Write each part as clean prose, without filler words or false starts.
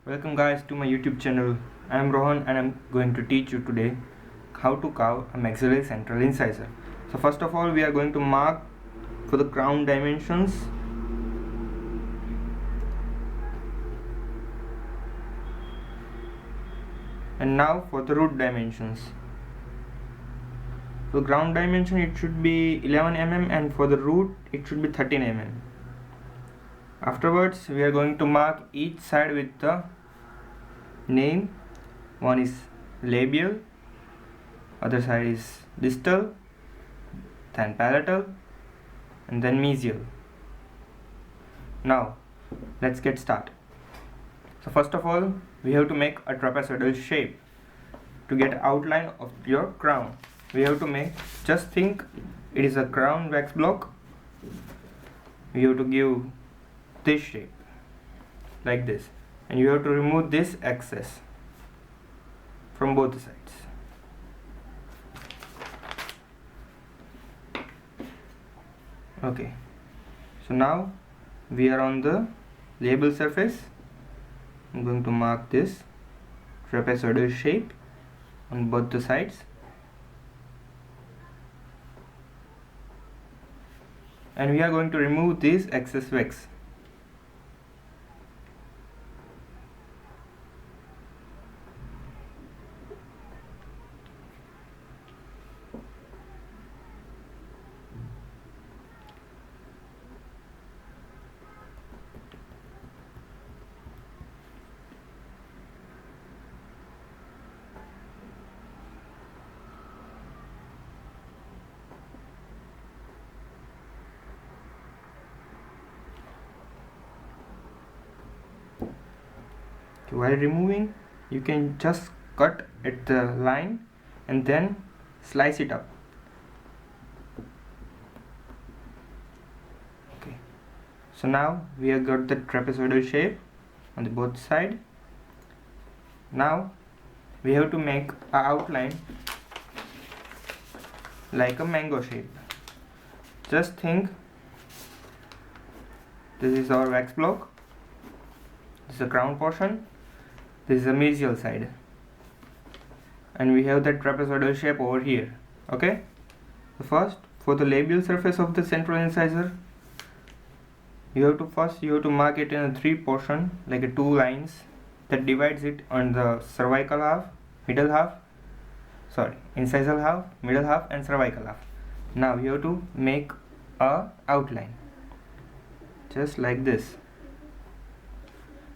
Welcome guys to my YouTube channel. I am Rohan and I am going to teach you today how to carve a maxillary central incisor. So first of all we are going to mark for the crown dimensions. And now for the root dimensions. For ground dimension it should be 11 mm and for the root it should be 13 mm. Afterwards we are going to mark each side with the name. One is labial, other side is distal, then palatal, and then mesial. Now let's get started. So first of all we have to make a trapezoidal shape. To get outline of your crown, we have to make, just think it is a crown wax block. We have to give this shape like this, and you have to remove this excess from both sides. Okay, so now we are on the label surface. I'm going to mark this trapezoidal shape on both the sides, and we are going to remove this excess wax. While removing, you can just cut at the line and then slice it up. Okay, so now we have got the trapezoidal shape on the both side. Now we have to make an outline like a mango shape. Just think this is our wax block, this is the crown portion, this is the mesial side, and we have that trapezoidal shape over here. Okay, so first for the labial surface of the central incisor, you have to mark it in a three portion, like a two lines that divides it on the cervical half, middle half, incisal half, middle half, and cervical half. Now you have to make a outline just like this.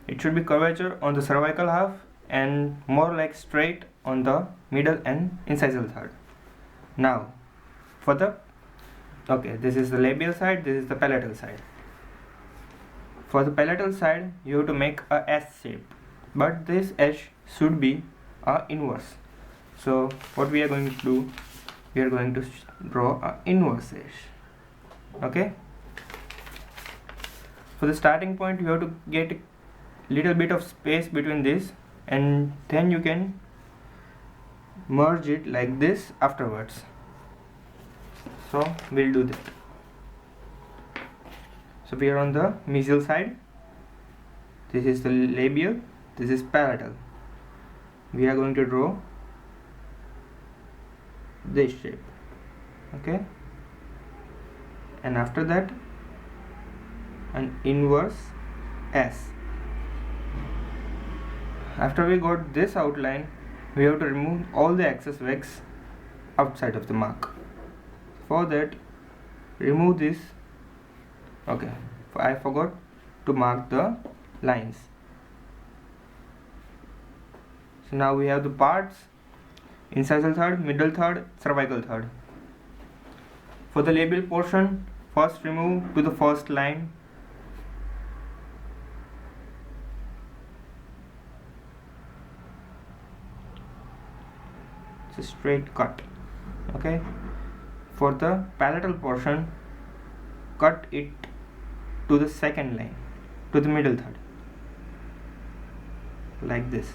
It should be curvature on the cervical half and more like straight on the middle and incisal third. Now for the this is the labial side, this is the palatal side. For the palatal side you have to make a S shape, but this S should be a inverse. So what we are going to do, we are going to draw a inverse S. Okay, for the starting point you have to get little bit of space between this, and then you can merge it like this afterwards. So we'll do that. So we are on the mesial side, this is the labial, this is palatal. We are going to draw this shape. Okay, and after that an inverse S. After we got this outline, we have to remove all the excess wax outside of the mark. For that, remove this. Okay, I forgot to mark the lines. So now we have the parts: incisal third, middle third, cervical third. For the labial portion, first remove to the first line. It's a straight cut. Okay, for the palatal portion, cut it to the second line, to the middle third, like this.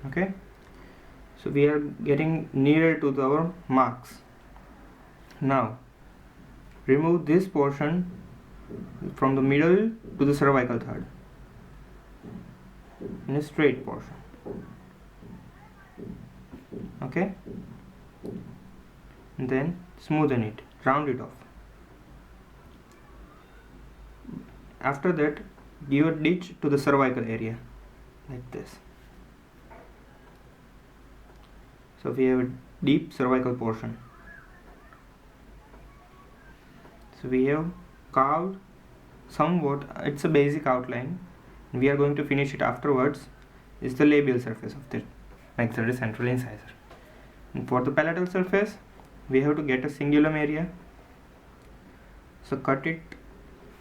Okay, so we are getting nearer to our marks. Now remove this portion from the middle to the cervical third in a straight portion. Okay, and then smoothen it, round it off. After that, give a ditch to the cervical area like this. So we have a deep cervical portion. So we have carved somewhat, it's a basic outline. We are going to finish it afterwards. Is the labial surface of the maxillary central incisor. And for the palatal surface, we have to get a cingulum area. So cut it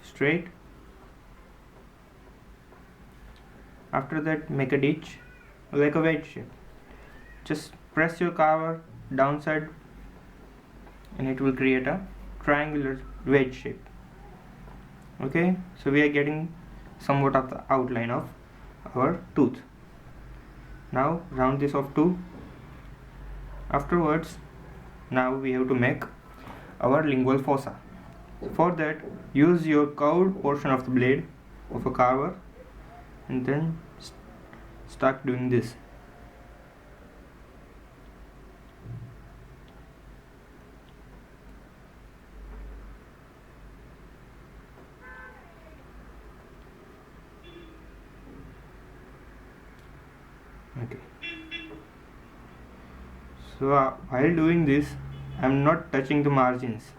straight. After that, make a ditch like a wedge shape. Just press your carver downside and it will create a triangular wedge shape. Okay, so we are getting somewhat of the outline of our tooth. Now round this off too. Afterwards, now we have to make our lingual fossa. For that, use your curved portion of the blade of a carver and then start doing this. Okay. So while doing this, I am not touching the margins.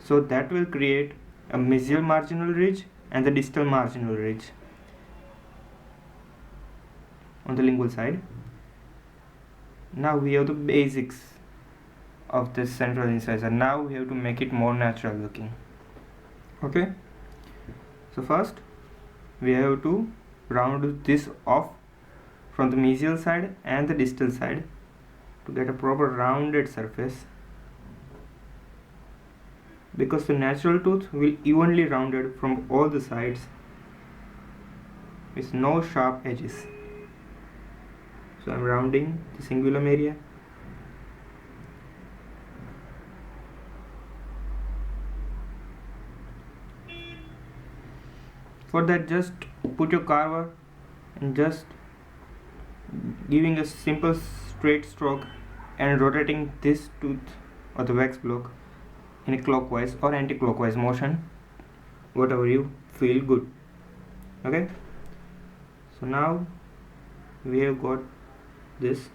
So that will create a mesial marginal ridge and the distal marginal ridge on the lingual side. Now we have the basics of this central incisor. Now we have to make it more natural looking. Okay. So first we have to round this off from the mesial side and the distal side to get a proper rounded surface, because the natural tooth will evenly rounded from all the sides with no sharp edges. So I am rounding the cingulum area. For that, just put your carver and just giving a simple straight stroke and rotating this tooth or the wax block in a clockwise or anti-clockwise motion, whatever you feel good. Okay, so now we have got this.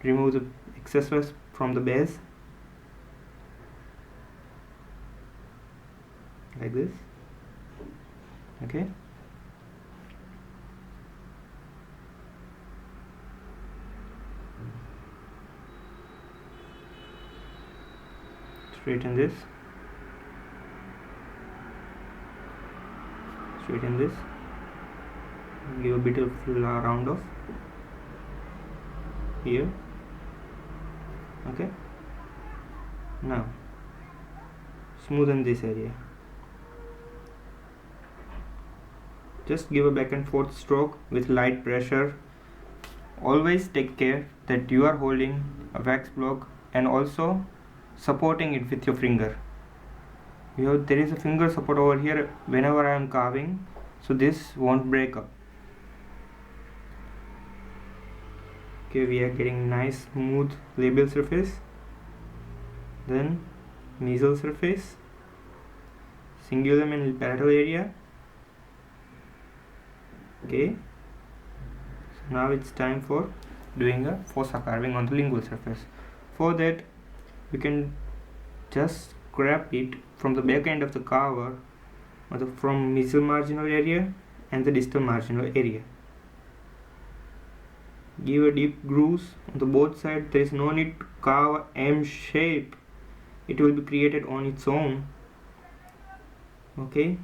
Remove the excess from the base like this. Okay, straighten this, straighten this, give a bit of round off here. Okay, now smoothen this area. Just give a back and forth stroke with light pressure. Always take care that you are holding a wax block and also supporting it with your finger. There is a finger support over here whenever I am carving, so this won't break up. Okay, we are getting nice smooth labial surface, then mesial surface, cingulum and palatal area. Okay, so now it's time for doing a fossa carving on the lingual surface. For that, we can just grab it from the back end of the carver, or from mesial marginal area and the distal marginal area. Give a deep grooves on the both sides. There is no need to carve M shape, it will be created on its own. Okay,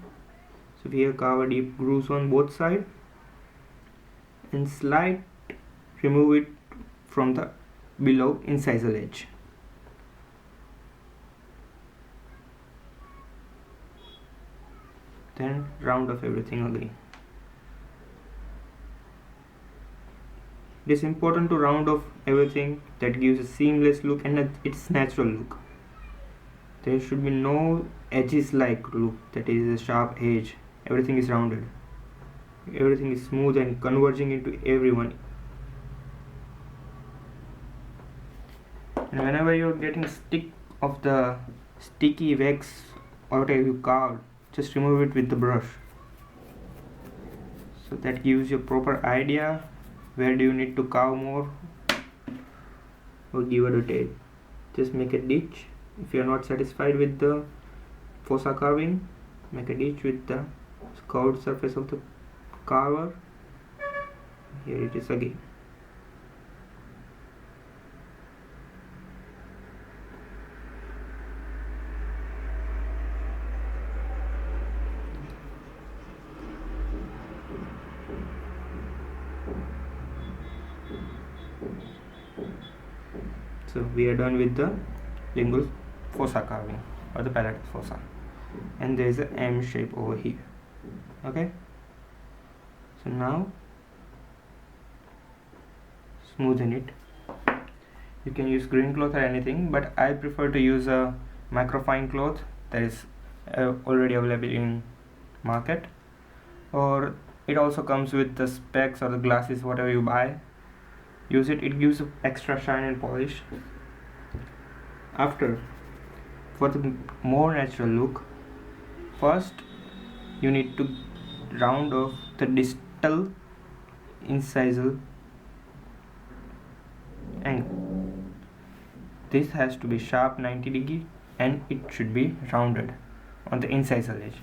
so we have carved deep grooves on both sides and slight remove it from the below incisal edge. Then round off everything again. It is important to round off everything. That gives a seamless look and its natural look. There should be no edges like look, that is a sharp edge. Everything is rounded. Everything is smooth and converging into everyone. And whenever you're getting stick of the sticky wax or whatever you carved, just remove it with the brush. So that gives you a proper idea where do you need to carve more or give a detail. Just make a ditch. If you are not satisfied with the fossa carving, make a ditch with the curved surface of the carver. Here it is again. So we are done with the lingual fossa carving or the palatal fossa, and there is a M shape over here. Okay, so now smoothen it. You can use green cloth or anything, but I prefer to use a microfine cloth that is already available in market, or it also comes with the specs or the glasses, whatever you buy. Use it, it gives extra shine and polish. After, for the more natural look, first you need to round off the distal incisal angle. This has to be sharp 90 degree and it should be rounded on the incisal edge.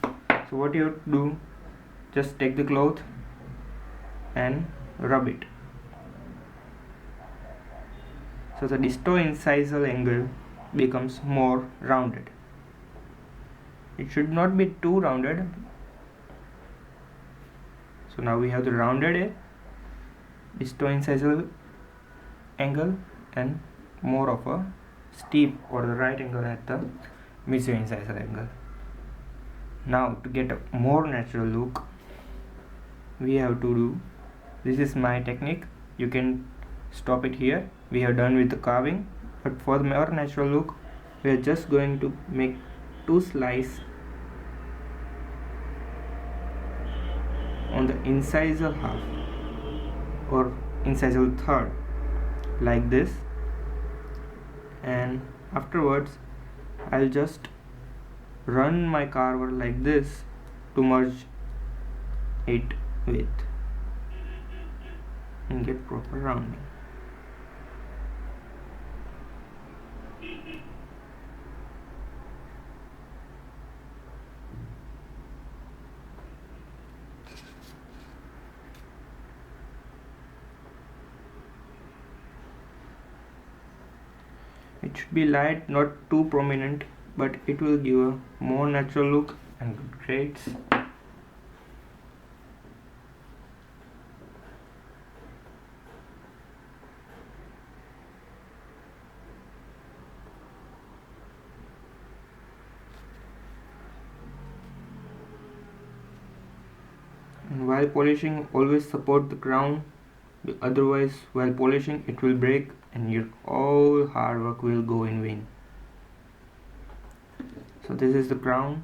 So what you have to do, just take the cloth and rub it. So the distal incisal angle becomes more rounded. It should not be too rounded. So now we have the rounded distal incisal angle and more of a steep or the right angle at the meso-incisal angle. Now to get a more natural look, we have to do, this is my technique, you can stop it here. We have done with the carving, but for the more natural look, we are just going to make two slices on the incisal half or incisal third like this, and afterwards I'll just run my carver like this to merge it with and get proper rounding. It should be light, not too prominent, but it will give a more natural look and good grades. And while polishing, always support the crown, otherwise while polishing it will break and your all hard work will go in vain. So this is the crown.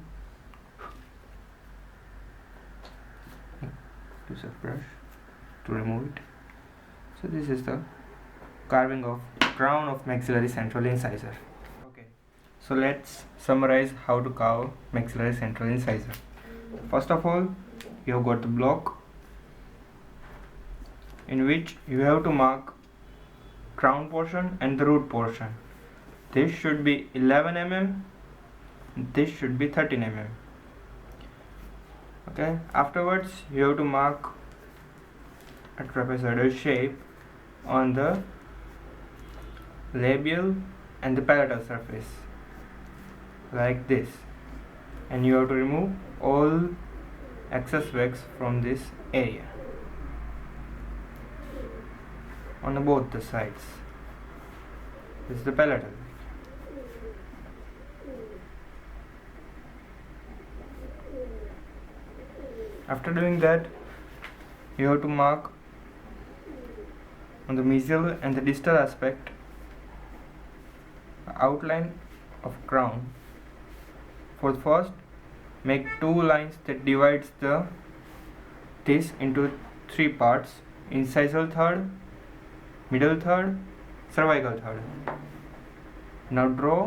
Use a brush to remove it. So this is the carving of crown of maxillary central incisor. Okay, so let's summarize how to carve maxillary central incisor. First of all, you have got the block in which you have to mark crown portion and the root portion. This should be 11 mm, this should be 13 mm. Okay, afterwards you have to mark a trapezoidal shape on the labial and the palatal surface like this, and you have to remove all excess wax from this area on both the sides. This is the palatal. After doing that, you have to mark on the mesial and the distal aspect, outline of crown. For the first, make two lines that divides this into three parts: incisal third, middle third, cervical third. Now draw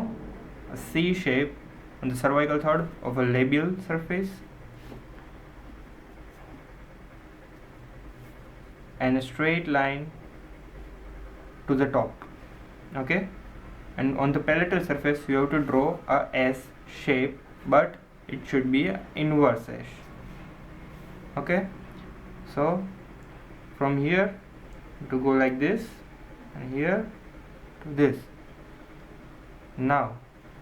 a C shape on the cervical third of a labial surface and a straight line to the top. Okay, and on the palatal surface you have to draw a S shape, but it should be an inverse S. Okay, so from here to go like this and here to this. Now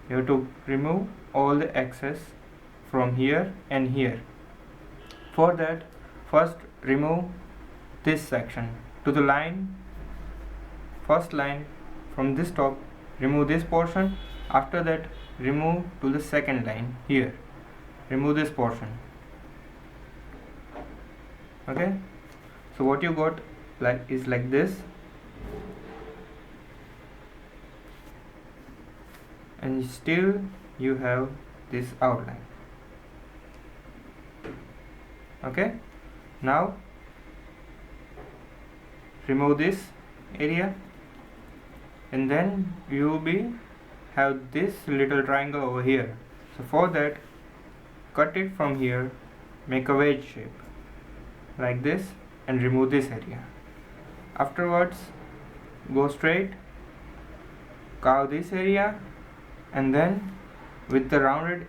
you have to remove all the excess from here and here. For that, first remove this section to the line, first line from this top, remove this portion. After that, remove to the second line here, remove this portion. Okay, so what you got is like this, and still you have this outline. Okay, now remove this area, and then you will have this little triangle over here. So for that, cut it from here, make a wedge shape like this, and remove this area. Afterwards, go straight, carve this area, and then with the rounded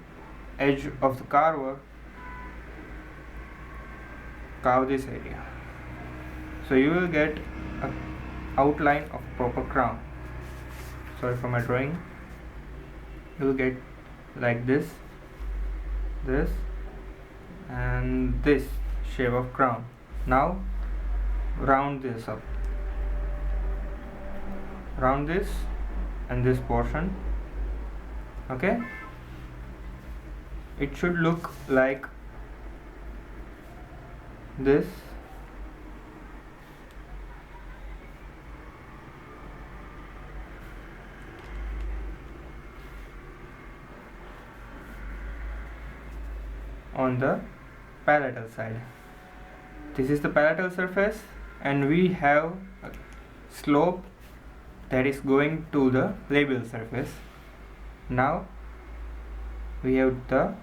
edge of the carver, carve this area. So you will get an outline of proper crown. Sorry for my drawing. You will get like this, and this shape of crown. Now round this up, round this and this portion. Okay, it should look like this. On the palatal side, this is the palatal surface, and we have a slope that is going to the labial surface. Now we have the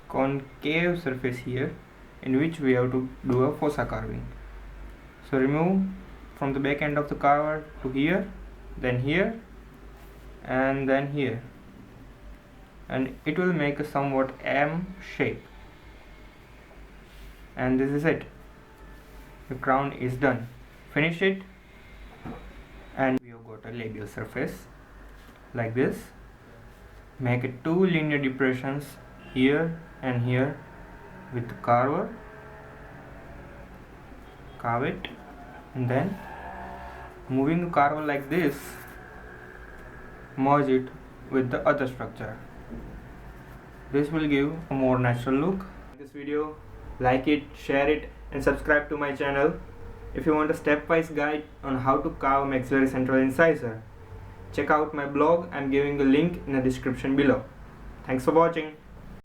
concave surface here, in which we have to do a fossa carving. So remove from the back end of the carver to here, then here, and then here, and it will make a somewhat M shape. And this is it. The crown is done. Finish it, and we have got a labial surface like this. Make it two linear depressions here and here with the carver. Carve it, and then moving the carver like this, merge it with the other structure. This will give a more natural look. This video, like it, share it, and subscribe to my channel. If you want a step-wise guide on how to carve maxillary central incisor, check out my blog. I'm giving the link in the description below. Thanks for watching.